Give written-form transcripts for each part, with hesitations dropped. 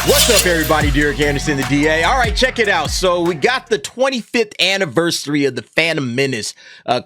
What's up, everybody? Derek Anderson, the DA. All right, check it out. So we got the 25th anniversary of the Phantom Menace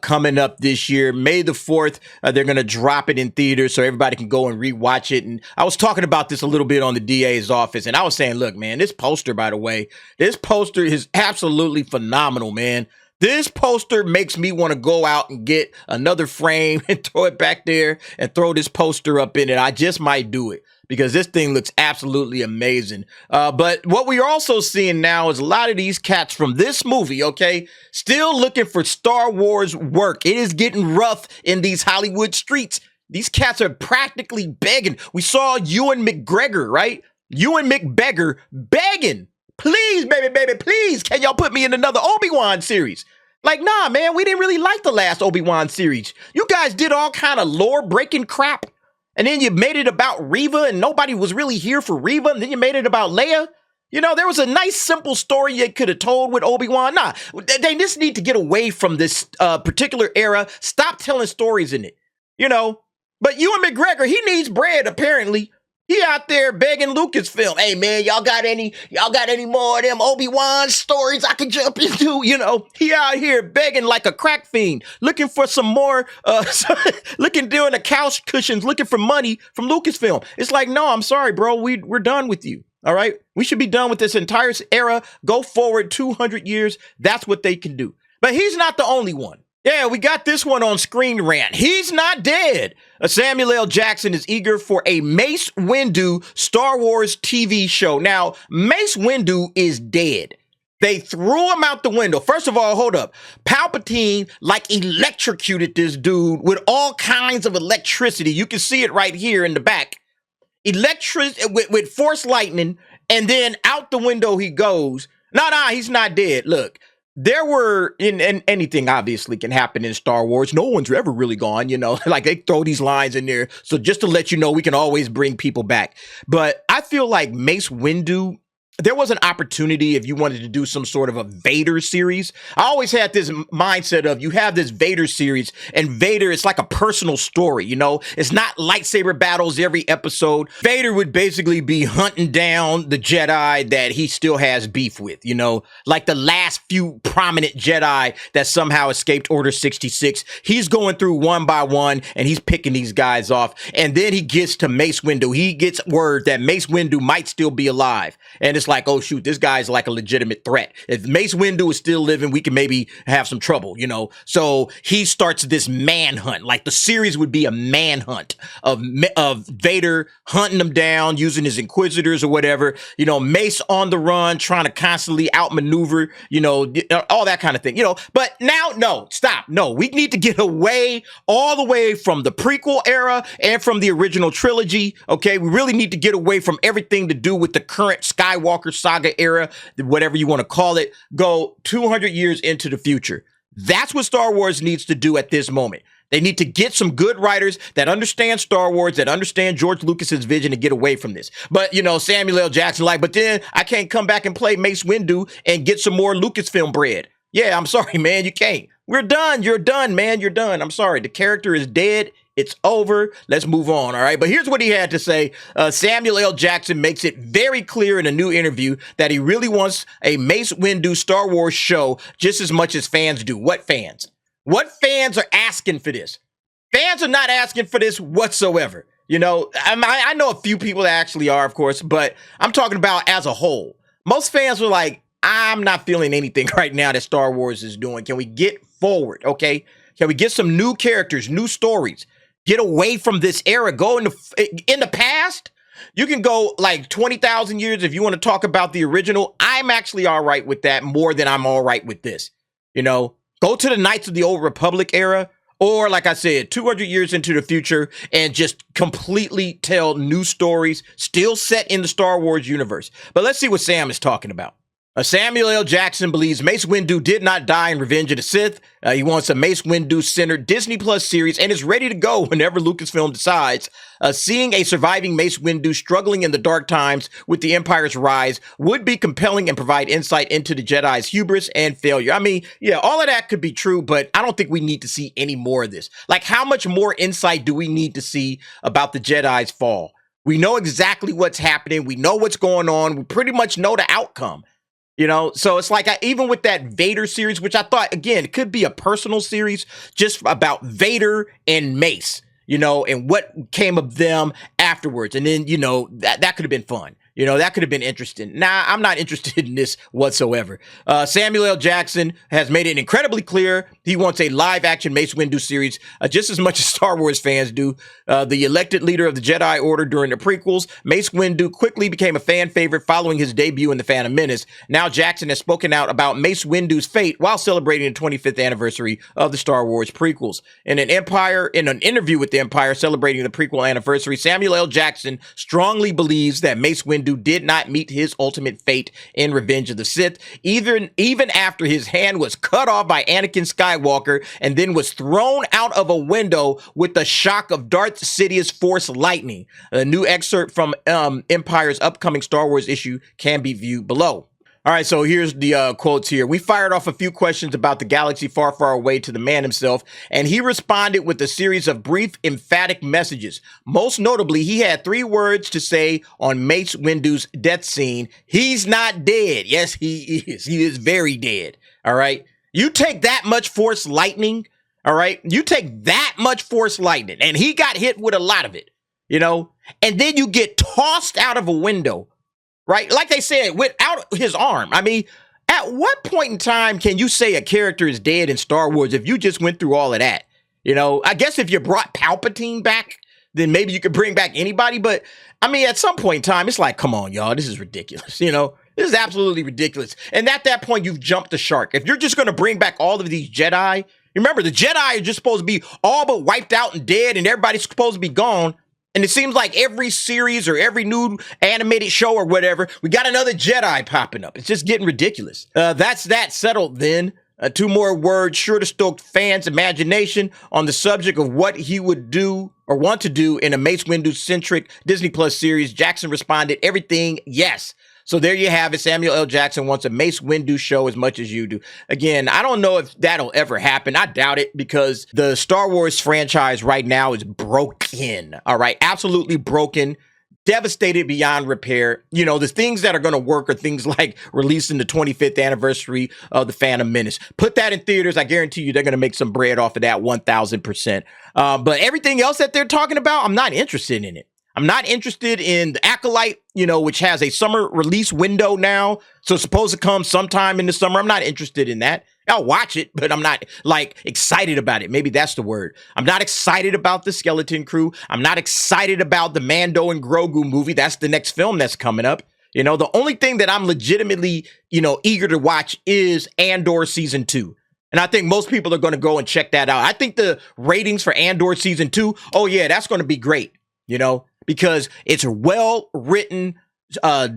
coming up this year. May the 4th, they're going to drop it in theaters so everybody can go and rewatch it. And I was talking about this a little bit on the DA's office, and I was saying, look, man, this poster, by the way, this poster is absolutely phenomenal, man. This poster makes me want to go out and get another frame and throw it back there and throw this poster up in it. I just might do it, because this thing looks absolutely amazing. But what we're also seeing now is a lot of these cats from this movie, okay, still looking for Star Wars work. It is getting rough in these Hollywood streets. These cats are practically begging. We saw Ewan McGregor, right? Ewan McBeggar begging. Please, baby, please, can y'all put me in another Obi-Wan series? Like, nah, man, we didn't really like the last Obi-Wan series. You guys did all kind of lore-breaking crap. And then you made it about Reva, and nobody was really here for Reva. And then you made it about Leia. You know, there was a nice, simple story you could have told with Obi-Wan. Nah, they just need to get away from this particular era. Stop telling stories in it, you know. But Ewan McGregor, he needs bread, apparently. He out there begging Lucasfilm, hey, man, y'all got any more of them Obi-Wan stories I can jump into? You know, he out here begging like a crack fiend, looking for some more, doing the couch cushions, looking for money from Lucasfilm. It's like, no, I'm sorry, bro. We're done with you. All right. We should be done with this entire era. Go forward 200 years. That's what they can do. But he's not the only one. Yeah, we got this one on Screen Rant. He's not dead. Samuel L. Jackson is eager for a Mace Windu Star Wars TV show. Now, Mace Windu is dead. They threw him out the window. First of all, hold up. Palpatine electrocuted this dude with all kinds of electricity. You can see it right here in the back. With force lightning, and then out the window he goes. No, he's not dead. Look. There were, in anything obviously can happen in Star Wars. No one's ever really gone, you know, like they throw these lines in there. So just to let you know, we can always bring people back. But I feel like Mace Windu, there was an opportunity if you wanted to do some sort of a Vader series. I always had this mindset of you have this Vader series, and Vader, it's like a personal story, you know? It's not lightsaber battles every episode. Vader would basically be hunting down the Jedi that he still has beef with, you know? Like the last few prominent Jedi that somehow escaped Order 66. He's going through one by one, and he's picking these guys off. And then he gets to Mace Windu. He gets word that Mace Windu might still be alive. And it's like, oh shoot, this guy's like a legitimate threat. If Mace Windu is still living, we can maybe have some trouble, you know? So he starts this manhunt. Like the series would be a manhunt of Vader hunting him down, using his Inquisitors or whatever, you know, Mace on the run, trying to constantly outmaneuver, you know, all that kind of thing, you know? But now, no, stop. No, we need to get away all the way from the prequel era and from the original trilogy, okay? We really need to get away from everything to do with the current Skywalker saga era, whatever you want to call it. Go 200 years into the future. That's what Star Wars needs to do at this moment. They need to get some good writers that understand Star Wars, that understand George Lucas's vision, and get away from this. But, you know, Samuel L. Jackson, but then I can't come back and play Mace Windu and get some more Lucasfilm bread. Yeah, I'm sorry, man, you can't. We're done. You're done, man. You're done. I'm sorry. The character is dead. It's over. Let's move on. All right. But here's what he had to say. Samuel L. Jackson makes it very clear in a new interview that he really wants a Mace Windu Star Wars show just as much as fans do. What fans? What fans are asking for this? Fans are not asking for this whatsoever. You know, I know a few people that actually are, of course, but I'm talking about as a whole. Most fans were like, I'm not feeling anything right now that Star Wars is doing. Can we get forward? Okay. Can we get some new characters, new stories? Get away from this era. Go in the past. You can go like 20,000 years if you want to talk about the original. I'm actually all right with that more than I'm all right with this. You know, go to the Knights of the Old Republic era, or like I said, 200 years into the future and just completely tell new stories still set in the Star Wars universe. But let's see what Sam is talking about. Samuel L. Jackson believes Mace Windu did not die in Revenge of the Sith. He wants a Mace Windu-centered Disney Plus series and is ready to go whenever Lucasfilm decides. Seeing a surviving Mace Windu struggling in the dark times with the Empire's rise would be compelling and provide insight into the Jedi's hubris and failure. I mean, yeah, all of that could be true, but I don't think we need to see any more of this. Like, how much more insight do we need to see about the Jedi's fall? We know exactly what's happening. We know what's going on. We pretty much know the outcome. You know, so it's like even with that Vader series, which I thought, again, it could be a personal series just about Vader and Mace, you know, and what came of them afterwards. And then, you know, that could have been fun. You know, that could have been interesting. Nah, I'm not interested in this whatsoever. Samuel L. Jackson has made it incredibly clear he wants a live-action Mace Windu series just as much as Star Wars fans do. The elected leader of the Jedi Order during the prequels, Mace Windu quickly became a fan favorite following his debut in The Phantom Menace. Now Jackson has spoken out about Mace Windu's fate while celebrating the 25th anniversary of the Star Wars prequels. In an interview with the Empire celebrating the prequel anniversary, Samuel L. Jackson strongly believes that Mace Windu did not meet his ultimate fate in Revenge of the Sith, even after his hand was cut off by Anakin Skywalker and then was thrown out of a window with the shock of Darth Sidious Force lightning. A new excerpt from Empire's upcoming Star Wars issue can be viewed below. All right, so here's the quotes here. We fired off a few questions about the galaxy far, far away to the man himself, and he responded with a series of brief, emphatic messages. Most notably, he had 3 words to say on Mace Windu's death scene. He's not dead. Yes, he is. He is very dead. All right. You take that much Force lightning. All right. You take that much Force lightning, and he got hit with a lot of it, you know, and then you get tossed out of a window. Right? Like they said, without his arm. I mean, at what point in time can you say a character is dead in Star Wars if you just went through all of that? You know, I guess if you brought Palpatine back, then maybe you could bring back anybody. But I mean, at some point in time, it's like, come on, y'all, this is ridiculous. You know, this is absolutely ridiculous. And at that point, you've jumped the shark. If you're just going to bring back all of these Jedi, remember, the Jedi are just supposed to be all but wiped out and dead, and everybody's supposed to be gone. And it seems like every series or every new animated show or whatever, we got another Jedi popping up. It's just getting ridiculous. That's that settled then. 2 more words sure to stoke fans' imagination on the subject of what he would do or want to do in a Mace Windu-centric Disney Plus series. Jackson responded, everything, yes. So there you have it. Samuel L. Jackson wants a Mace Windu show as much as you do. Again, I don't know if that'll ever happen. I doubt it because the Star Wars franchise right now is broken. All right. Absolutely broken. Devastated beyond repair. You know, the things that are going to work are things like releasing the 25th anniversary of The Phantom Menace. Put that in theaters. I guarantee you they're going to make some bread off of that 1000%. But everything else that they're talking about, I'm not interested in it. I'm not interested in the Acolyte, you know, which has a summer release window now. So it's supposed to come sometime in the summer. I'm not interested in that. I'll watch it, but I'm not like excited about it. Maybe that's the word. I'm not excited about the Skeleton Crew. I'm not excited about the Mando and Grogu movie. That's the next film that's coming up. You know, the only thing that I'm legitimately, you know, eager to watch is Andor season 2. And I think most people are going to go and check that out. I think the ratings for Andor season 2, oh yeah, that's going to be great, you know, because it's well-written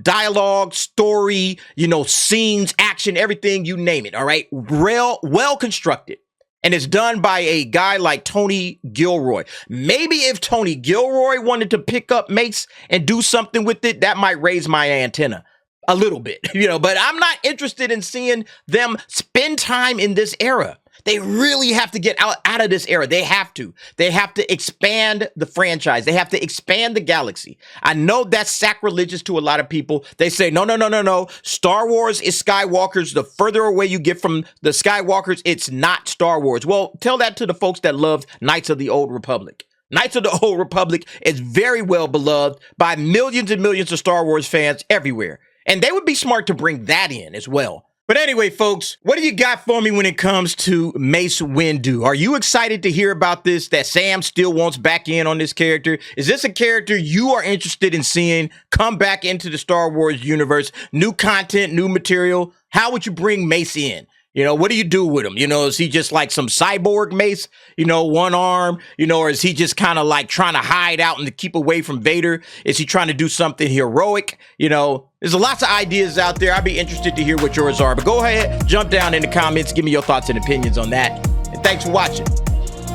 dialogue, story, you know, scenes, action, everything, you name it, all right? Well-constructed. And it's done by a guy like Tony Gilroy. Maybe if Tony Gilroy wanted to pick up Mace and do something with it, that might raise my antenna a little bit, you know, but I'm not interested in seeing them spend time in this era. They really have to get out of this era. They have to expand the franchise. They have to expand the galaxy. I know that's sacrilegious to a lot of people. They say, no. Star Wars is Skywalkers. The further away you get from the Skywalkers, it's not Star Wars. Well, tell that to the folks that loved Knights of the Old Republic. Knights of the Old Republic is very well beloved by millions and millions of Star Wars fans everywhere. And they would be smart to bring that in as well. But anyway, folks, what do you got for me when it comes to Mace Windu? Are you excited to hear about this, that Sam still wants back in on this character? Is this a character you are interested in seeing come back into the Star Wars universe? New content, new material? How would you bring Mace in? You know, what do you do with him? You know, is he just like some cyborg Mace, you know, one arm, you know, or is he just kind of like trying to hide out and to keep away from Vader? Is he trying to do something heroic? You know, there's lots of ideas out there. I'd be interested to hear what yours are, but go ahead, jump down in the comments, give me your thoughts and opinions on that. And thanks for watching.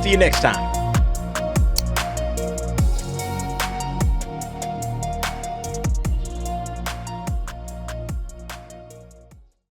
See you next time.